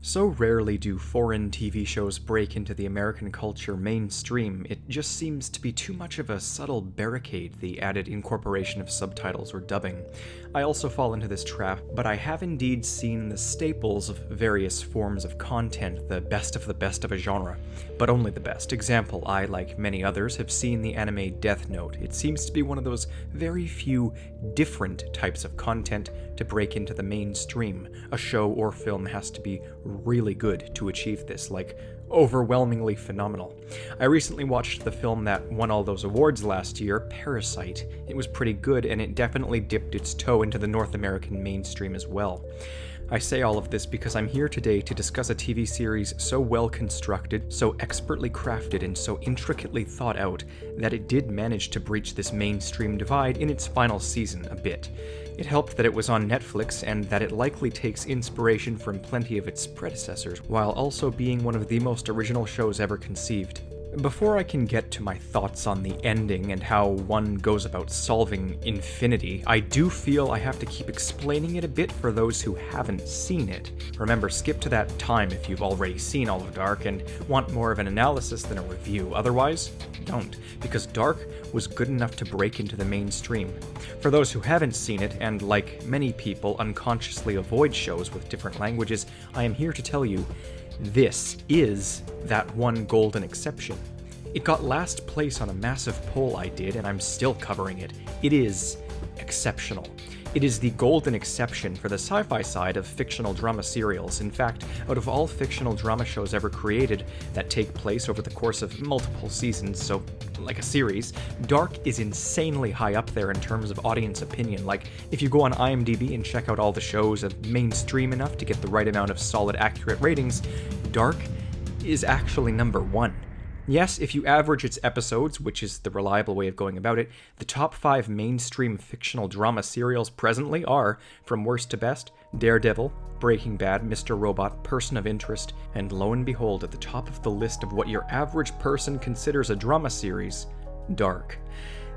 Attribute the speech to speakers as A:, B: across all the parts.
A: So rarely do foreign TV shows break into the American culture mainstream, it just seems to be too much of a subtle barricade, the added incorporation of subtitles or dubbing. I also fall into this trap, but I have indeed seen the staples of various forms of content, the best of a genre, but only the best. Example, I, like many others, have seen the anime Death Note. It seems to be one of those very few different types of content to break into the mainstream. A show or film has to be really good to achieve this, like overwhelmingly phenomenal. I recently watched the film that won all those awards last year, Parasite. It was pretty good, and it definitely dipped its toe into the North American mainstream as well. I say all of this because I'm here today to discuss a TV series so well constructed, so expertly crafted, and so intricately thought out that it did manage to breach this mainstream divide in its final season a bit. It helped that it was on Netflix and that it likely takes inspiration from plenty of its predecessors, while also being one of the most original shows ever conceived. Before I can get to my thoughts on the ending and how one goes about solving infinity, I do feel I have to keep explaining it a bit for those who haven't seen it. Remember, skip to that time if you've already seen all of Dark and want more of an analysis than a review. Otherwise, don't, because Dark was good enough to break into the mainstream. For those who haven't seen it, and like many people unconsciously avoid shows with different languages, I am here to tell you, this is that one golden exception. It got last place on a massive poll I did, and I'm still covering it. It is exceptional. It is the golden exception for the sci-fi side of fictional drama serials. In fact, out of all fictional drama shows ever created that take place over the course of multiple seasons, so like a series, Dark is insanely high up there in terms of audience opinion. Like, if you go on IMDb and check out all the shows that mainstream enough to get the right amount of solid, accurate ratings, Dark is actually number one. Yes, if you average its episodes, which is the reliable way of going about it, the top 5 mainstream fictional drama serials presently are, from worst to best, Daredevil, Breaking Bad, Mr. Robot, Person of Interest, and lo and behold, at the top of the list of what your average person considers a drama series, Dark.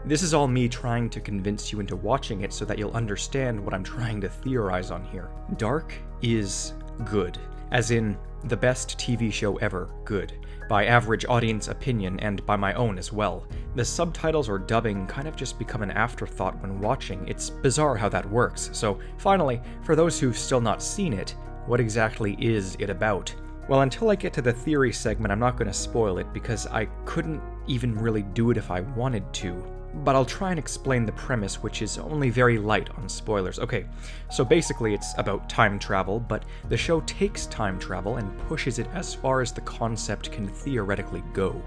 A: This is all me trying to convince you into watching it so that you'll understand what I'm trying to theorize on here. Dark is good, as in the best TV show ever good, by average audience opinion and by my own as well. The subtitles or dubbing kind of just become an afterthought when watching. It's bizarre how that works. So finally, for those who've still not seen it, what exactly is it about? Well, until I get to the theory segment, I'm not going to spoil it because I couldn't even really do it if I wanted to. But I'll try and explain the premise, which is only very light on spoilers. Okay, so basically it's about time travel, but the show takes time travel and pushes it as far as the concept can theoretically go.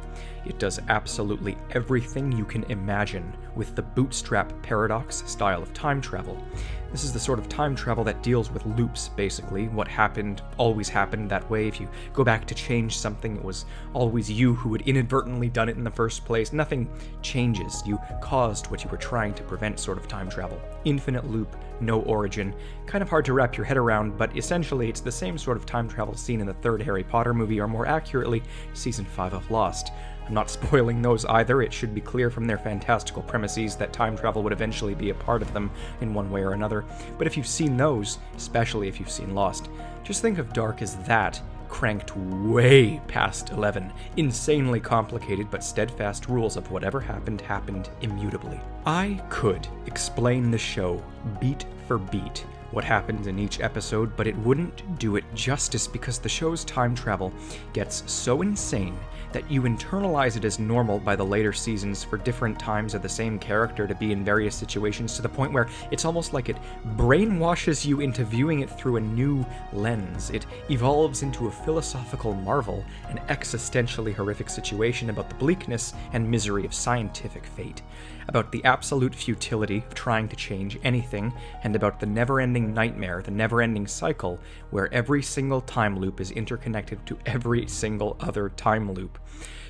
A: It does absolutely everything you can imagine with the bootstrap paradox style of time travel. This is the sort of time travel that deals with loops, basically. What happened always happened that way. If you go back to change something, it was always you who had inadvertently done it in the first place. Nothing changes. You caused what you were trying to prevent sort of time travel. Infinite loop, no origin. Kind of hard to wrap your head around, but essentially it's the same sort of time travel seen in the third Harry Potter movie, or more accurately, Season 5 of Lost. I'm not spoiling those either. It should be clear from their fantastical premises that time travel would eventually be a part of them in one way or another. But if you've seen those, especially if you've seen Lost, just think of Dark as that, cranked way past 11. Insanely complicated but steadfast rules of whatever happened immutably. I could explain the show beat for beat, what happens in each episode, but it wouldn't do it justice because the show's time travel gets so insane that you internalize it as normal by the later seasons for different times of the same character to be in various situations, to the point where it's almost like it brainwashes you into viewing it through a new lens. It evolves into a philosophical marvel, an existentially horrific situation about the bleakness and misery of scientific fate, about the absolute futility of trying to change anything, and about the never-ending nightmare, the never-ending cycle, where every single time loop is interconnected to every single other time loop.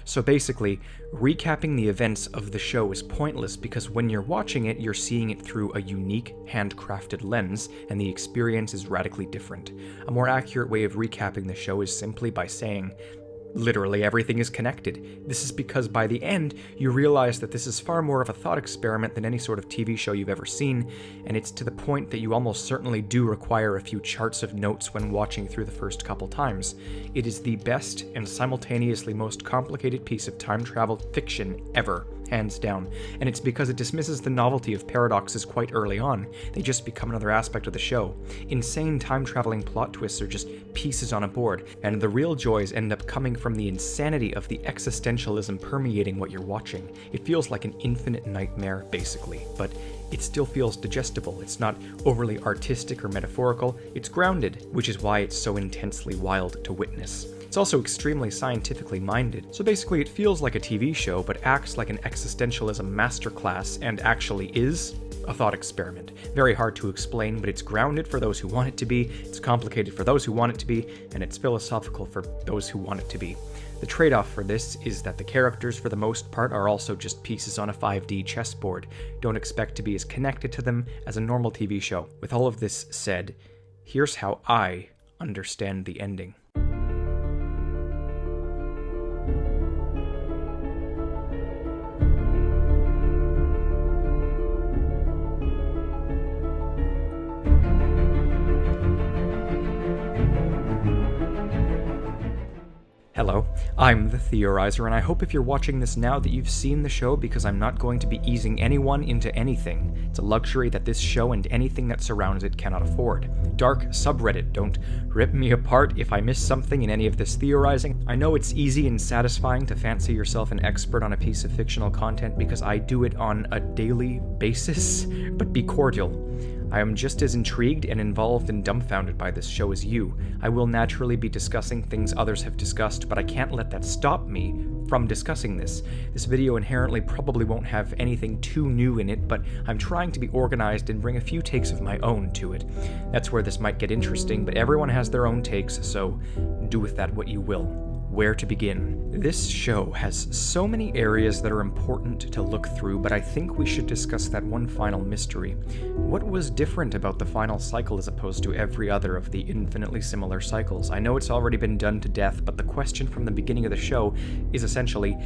A: So basically, recapping the events of the show is pointless because when you're watching it, you're seeing it through a unique, handcrafted lens, and the experience is radically different. A more accurate way of recapping the show is simply by saying, Literally everything is connected. This is because by the end, you realize that this is far more of a thought experiment than any sort of TV show you've ever seen, and it's to the point that you almost certainly do require a few charts of notes when watching through the first couple times. It is the best and simultaneously most complicated piece of time travel fiction ever, hands down, and it's because it dismisses the novelty of paradoxes quite early on. They just become another aspect of the show. Insane time-traveling plot twists are just pieces on a board, and the real joys end up coming from the insanity of the existentialism permeating what you're watching. It feels like an infinite nightmare, basically, but it still feels digestible. It's not overly artistic or metaphorical, it's grounded, which is why it's so intensely wild to witness. It's also extremely scientifically minded, so basically it feels like a TV show, but acts like an existentialism masterclass and actually is a thought experiment. Very hard to explain, but it's grounded for those who want it to be, it's complicated for those who want it to be, and it's philosophical for those who want it to be. The trade-off for this is that the characters, for the most part, are also just pieces on a 5D chessboard. Don't expect to be as connected to them as a normal TV show. With all of this said, here's how I understand the ending. Hello, I'm the Theorizer, and I hope if you're watching this now that you've seen the show, because I'm not going to be easing anyone into anything. It's a luxury that this show and anything that surrounds it cannot afford. Dark subreddit, don't rip me apart if I miss something in any of this theorizing. I know it's easy and satisfying to fancy yourself an expert on a piece of fictional content because I do it on a daily basis, but be cordial. I am just as intrigued and involved and dumbfounded by this show as you. I will naturally be discussing things others have discussed, but I can't let that stop me from discussing this. This video inherently probably won't have anything too new in it, but I'm trying to be organized and bring a few takes of my own to it. That's where this might get interesting, but everyone has their own takes, so do with that what you will. Where to begin? This show has so many areas that are important to look through, but I think we should discuss that one final mystery. What was different about the final cycle as opposed to every other of the infinitely similar cycles? I know it's already been done to death, but the question from the beginning of the show is essentially,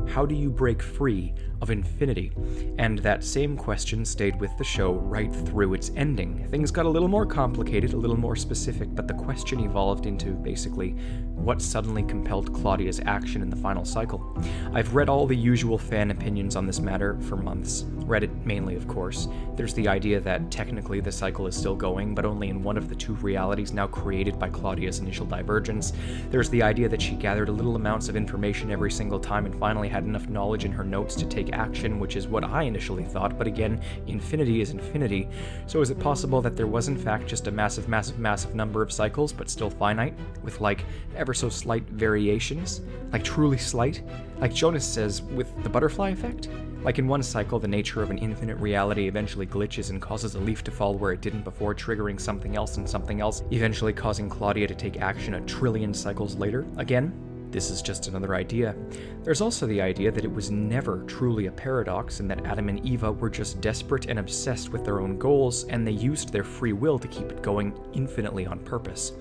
A: how do you break free of infinity? And that same question stayed with the show right through its ending. Things got a little more complicated, a little more specific, but the question evolved into basically what suddenly compelled Claudia's action in the final cycle. I've read all the usual fan opinions on this matter for months. Reddit mainly, of course. There's the idea that technically the cycle is still going, but only in one of the two realities now created by Claudia's initial divergence. There's the idea that she gathered little amounts of information every single time and finally had enough knowledge in her notes to take action, which is what I initially thought, but again, infinity is infinity. So is it possible that there was in fact just a massive number of cycles, but still finite, with like ever so slight variations? Like truly slight? Like Jonas says, with the butterfly effect? Like in one cycle, the nature of an infinite reality eventually glitches and causes a leaf to fall where it didn't before, triggering something else and something else, eventually causing Claudia to take action a trillion cycles later. Again, this is just another idea. There's also the idea that it was never truly a paradox and that Adam and Eva were just desperate and obsessed with their own goals, and they used their free will to keep it going infinitely on purpose.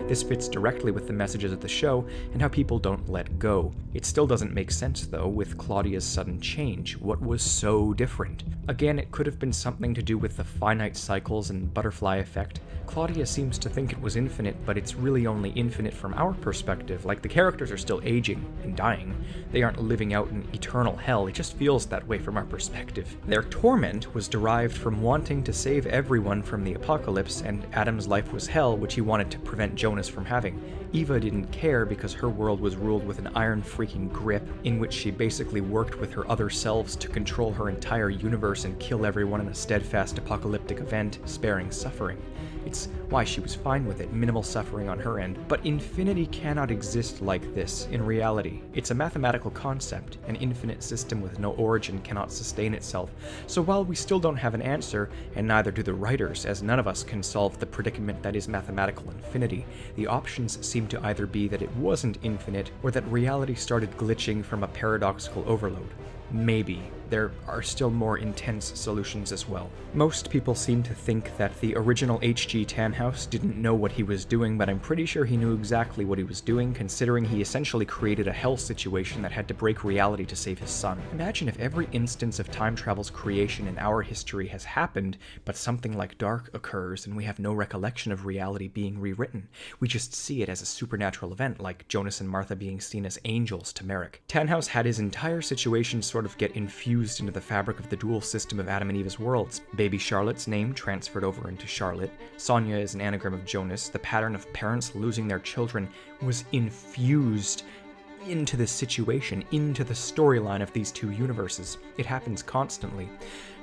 A: This fits directly with the messages of the show and how people don't let go. It still doesn't make sense, though, with Claudia's sudden change. What was so different? Again, it could have been something to do with the finite cycles and butterfly effect. Claudia seems to think it was infinite, but it's really only infinite from our perspective. Like, the characters are still aging and dying. They aren't living out in eternal hell. It just feels that way from our perspective. Their torment was derived from wanting to save everyone from the apocalypse, and Adam's life was hell, which he wanted to prevent Jonas from having. Eva didn't care because her world was ruled with an iron freaking grip, in which she basically worked with her other selves to control her entire universe and kill everyone in a steadfast apocalyptic event, sparing suffering. It's why she was fine with it, minimal suffering on her end. But infinity cannot exist like this in reality. It's a mathematical concept. An infinite system with no origin cannot sustain itself. So while we still don't have an answer, and neither do the writers, as none of us can solve the predicament that is mathematical infinity, the options seem to either be that it wasn't infinite, or that reality started glitching from a paradoxical overload. maybe. There are still more intense solutions as well. Most people seem to think that the original H.G. Tannhaus didn't know what he was doing, but I'm pretty sure he knew exactly what he was doing, considering he essentially created a hell situation that had to break reality to save his son. Imagine if every instance of time travel's creation in our history has happened, but something like Dark occurs and we have no recollection of reality being rewritten. We just see it as a supernatural event, like Jonas and Martha being seen as angels to Merrick. Tannhaus had his entire situation sort of get infused into the fabric of the dual system of Adam and Eve's worlds. Baby Charlotte's name transferred over into Charlotte. Sonia is an anagram of Jonas. The pattern of parents losing their children was infused into this situation, into the storyline of these two universes. It happens constantly.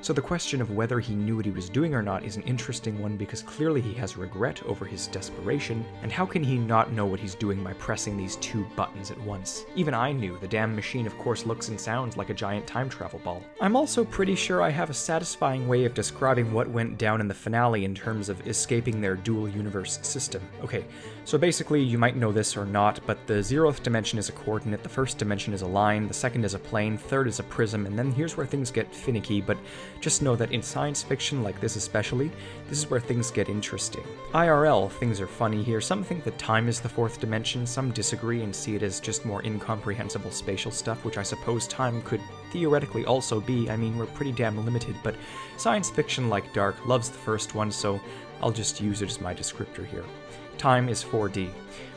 A: So the question of whether he knew what he was doing or not is an interesting one, because clearly he has regret over his desperation, and how can he not know what he's doing by pressing these two buttons at once? Even I knew. The damn machine of course looks and sounds like a giant time travel ball. I'm also pretty sure I have a satisfying way of describing what went down in the finale in terms of escaping their dual universe system. Okay, so basically, you might know this or not, but the 0th dimension is a coordinate, the 1st dimension is a line, the 2nd is a plane, 3rd is a prism, and then here's where things get finicky, but just know that in science fiction like this especially, this is where things get interesting. IRL, things are funny here. Some think that time is the 4th dimension, some disagree and see it as just more incomprehensible spatial stuff, which I suppose time could theoretically also be. I mean, we're pretty damn limited, but science fiction like Dark loves the first one, so I'll just use it as my descriptor here. Time is 4D.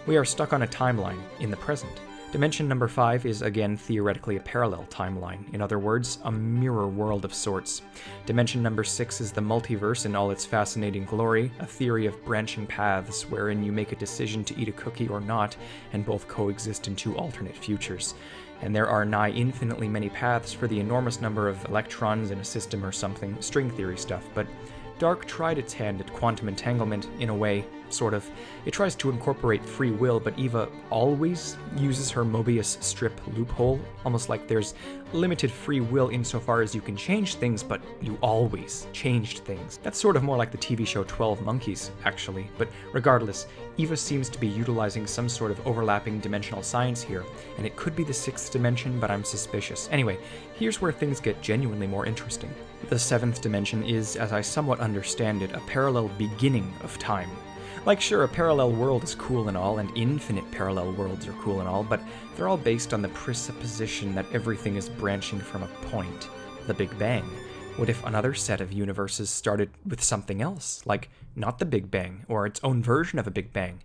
A: We are stuck on a timeline in the present. Dimension number 5 is again theoretically a parallel timeline, in other words, a mirror world of sorts. Dimension number 6 is the multiverse in all its fascinating glory, a theory of branching paths wherein you make a decision to eat a cookie or not, and both coexist in two alternate futures. And there are nigh infinitely many paths for the enormous number of electrons in a system or something, string theory stuff, but Dark tried its hand at quantum entanglement, in a way, sort of. It tries to incorporate free will, but Eva always uses her Mobius strip loophole, almost like there's limited free will insofar as you can change things, but you always changed things. That's sort of more like the TV show 12 Monkeys, actually, but regardless, Eva seems to be utilizing some sort of overlapping dimensional science here, and it could be the 6th dimension, but I'm suspicious. Anyway, here's where things get genuinely more interesting. The 7th dimension is, as I somewhat understand it, a parallel beginning of time. Like, sure, a parallel world is cool and all, and infinite parallel worlds are cool and all, but they're all based on the presupposition that everything is branching from a point, the Big Bang. What if another set of universes started with something else, like not the Big Bang, or its own version of a Big Bang?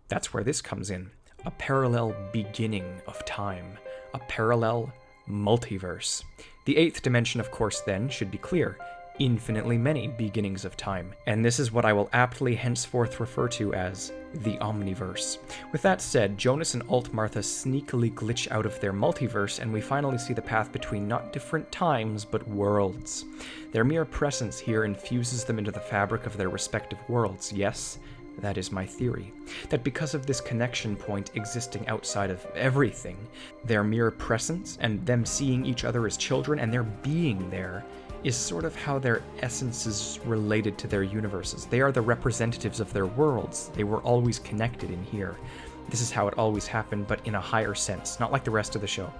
A: That's where this comes in. A parallel beginning of time. A parallel multiverse. The 8th dimension, of course, then, should be clear. Infinitely many beginnings of time, and this is what I will aptly henceforth refer to as the Omniverse. With that said, Jonas and Alt Martha sneakily glitch out of their multiverse, and we finally see the path between not different times, but worlds. Their mere presence here infuses them into the fabric of their respective worlds. Yes, that is my theory. That because of this connection point existing outside of everything, their mere presence and them seeing each other as children and their being there is sort of how their essence is related to their universes. They are the representatives of their worlds. They were always connected in here. This is how it always happened, but in a higher sense, not like the rest of the show.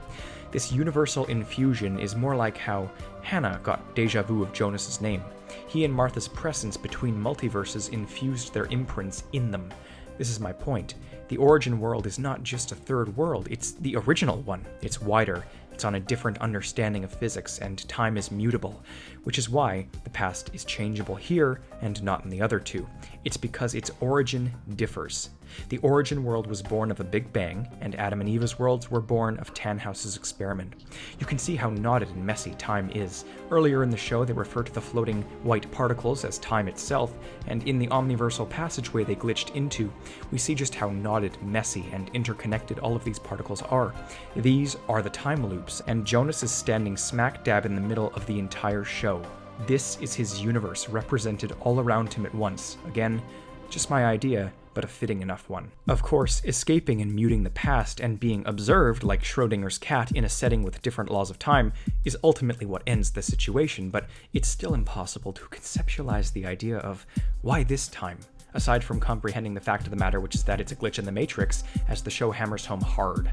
A: This universal infusion is more like how Hannah got deja vu of Jonas's name. He and Martha's presence between multiverses infused their imprints in them. This is my point. The origin world is not just a third world, it's the original one. It's wider. It's on a different understanding of physics, and time is mutable, which is why the past is changeable here and not in the other two. It's because its origin differs. The origin world was born of a Big Bang, and Adam and Eva's worlds were born of Tannhaus's experiment. You can see how knotted and messy time is. Earlier in the show, they refer to the floating white particles as time itself, and in the omniversal passageway they glitched into, we see just how knotted, messy, and interconnected all of these particles are. These are the time loops, and Jonas is standing smack dab in the middle of the entire show. This is his universe, represented all around him at once. Again, just my idea, but a fitting enough one. Of course, escaping and muting the past and being observed like Schrodinger's cat in a setting with different laws of time is ultimately what ends the situation, but it's still impossible to conceptualize the idea of why this time? aside from comprehending the fact of the matter, which is that it's a glitch in the Matrix, as the show hammers home hard.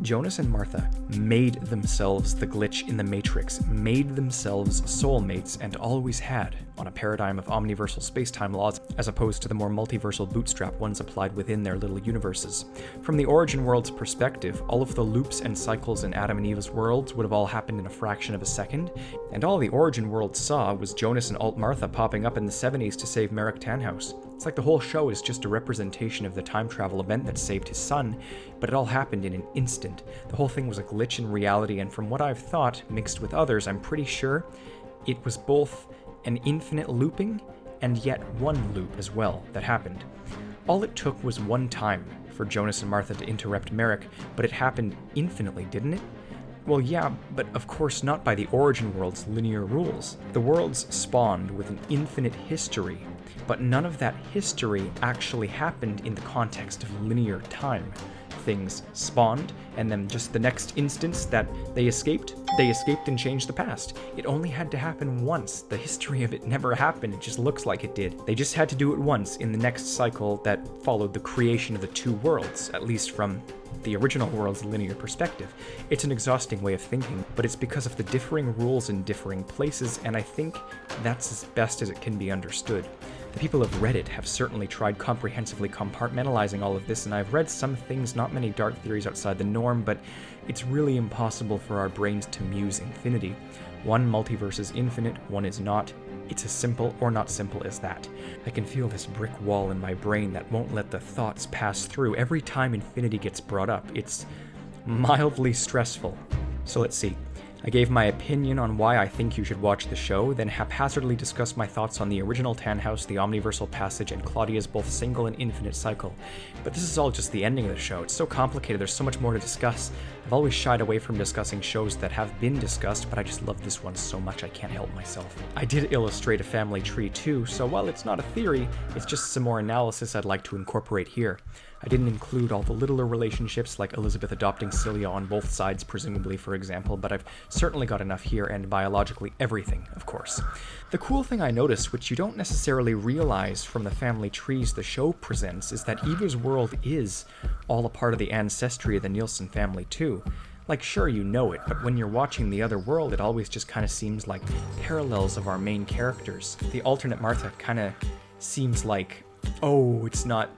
A: Jonas and Martha made themselves the glitch in the Matrix, made themselves soulmates, and always had, on a paradigm of omniversal space-time laws, as opposed to the more multiversal bootstrap ones applied within their little universes. From the origin world's perspective, all of the loops and cycles in Adam and Eve's worlds would have all happened in a fraction of a second, and all the origin world saw was Jonas and Alt Martha popping up in the 70s to save Merrick Tannhaus. It's like the whole show is just a representation of the time travel event that saved his son, but it all happened in an instant. The whole thing was a glitch in reality, and from what I've thought, mixed with others, I'm pretty sure it was both an infinite looping and yet one loop as well that happened. All it took was one time for Jonas and Martha to interrupt Merrick, but it happened infinitely, didn't it? Well, yeah, but of course not by the origin world's linear rules. The worlds spawned with an infinite history, but none of that history actually happened in the context of linear time. Things spawned, and then just the next instance that they escaped and changed the past. It only had to happen once. The history of it never happened, it just looks like it did. They just had to do it once in the next cycle that followed the creation of the two worlds, at least from the original world's linear perspective. It's an exhausting way of thinking, but it's because of the differing rules in differing places, and I think that's as best as it can be understood. The people of Reddit have certainly tried comprehensively compartmentalizing all of this, and I've read some things, not many dark theories outside the norm, but it's really impossible for our brains to muse infinity. One multiverse is infinite, one is not. It's as simple or not simple as that. I can feel this brick wall in my brain that won't let the thoughts pass through every time infinity gets brought up. It's mildly stressful. So let's see. I gave my opinion on why I think you should watch the show, then haphazardly discussed my thoughts on the original Tannhaus, the Omniversal Passage, and Claudia's both single and infinite cycle. But this is all just the ending of the show. It's so complicated, there's so much more to discuss. I've always shied away from discussing shows that have been discussed, but I just love this one so much I can't help myself. I did illustrate a family tree too, so while it's not a theory, it's just some more analysis I'd like to incorporate here. I didn't include all the littler relationships like Elizabeth adopting Celia on both sides, presumably, for example, but I've certainly got enough here, and biologically everything, of course. The cool thing I noticed, which you don't necessarily realize from the family trees the show presents, is that Eva's world is all a part of the ancestry of the Nielsen family too. Like, sure, you know it, but when you're watching the other world, it always just kind of seems like parallels of our main characters. The alternate Martha kind of seems like, oh, it's not,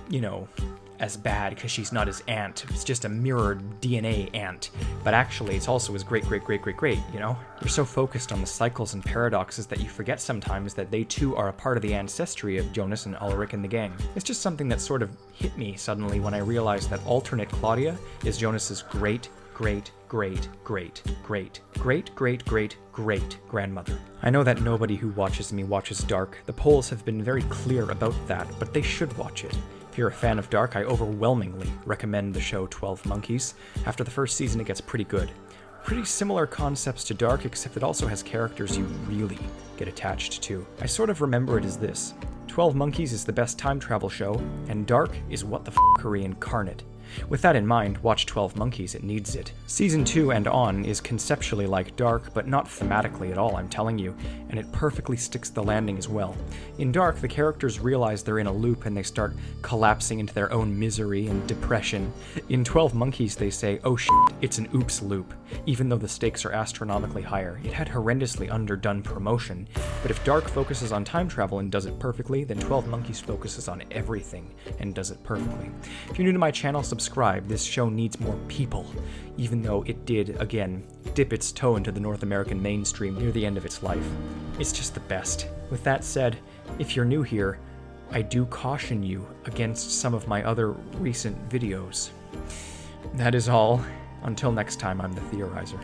A: you know, as bad because she's not his aunt. It's just a mirrored DNA aunt. But actually, it's also his great, you know? You're so focused on the cycles and paradoxes that you forget sometimes that they too are a part of the ancestry of Jonas and Ulrich and the gang. It's just something that sort of hit me suddenly when I realized that alternate Claudia is Jonas's great grandmother. I know that nobody who watches me watches Dark. The polls have been very clear about that, but they should watch it. If you're a fan of Dark, I overwhelmingly recommend the show 12 Monkeys. After the first season, it gets pretty good. Pretty similar concepts to Dark, except it also has characters you really get attached to. I sort of remember it as this. 12 Monkeys is the best time travel show, and Dark is what the f***ery incarnate. With that in mind, watch 12 Monkeys, it needs it. Season 2 and on is conceptually like Dark, but not thematically at all, I'm telling you, and it perfectly sticks the landing as well. In Dark, the characters realize they're in a loop and they start collapsing into their own misery and depression. In 12 Monkeys, they say, oh shit, it's an oops loop, even though the stakes are astronomically higher. It had horrendously underdone promotion, but if Dark focuses on time travel and does it perfectly, then 12 Monkeys focuses on everything and does it perfectly. If you're new to my channel, subscribe. This show needs more people, even though it did, again, dip its toe into the North American mainstream near the end of its life. It's just the best. With that said, if you're new here, I do caution you against some of my other recent videos. That is all. Until next time, I'm the Theorizer.